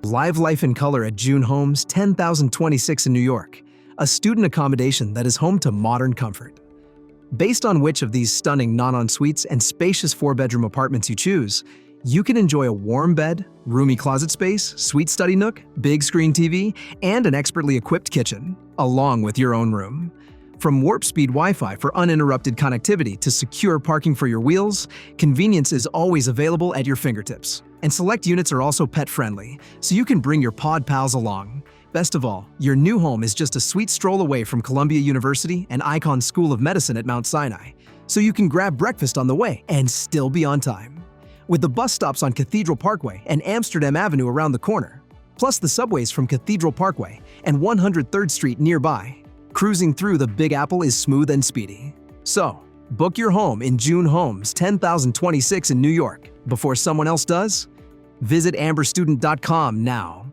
Live life in color at June Homes, 10,026 in New York, a student accommodation that is home to modern comfort. Based on which of these stunning non-ensuites and spacious four-bedroom apartments you choose, you can enjoy a warm bed, roomy closet space, suite study nook, big screen TV, and an expertly equipped kitchen, along with your own room. From warp-speed Wi-Fi for uninterrupted connectivity to secure parking for your wheels, convenience is always available at your fingertips. And select units are also pet-friendly, so you can bring your pod pals along. Best of all, your new home is just a sweet stroll away from Columbia University and Icahn School of Medicine at Mount Sinai, so you can grab breakfast on the way and still be on time. With the bus stops on Cathedral Parkway and Amsterdam Avenue around the corner, plus the subways from Cathedral Parkway and 103rd Street nearby, cruising through the Big Apple is smooth and speedy. So, book your home in June Homes, 10,026 in New York before someone else does. Visit amberstudent.com now.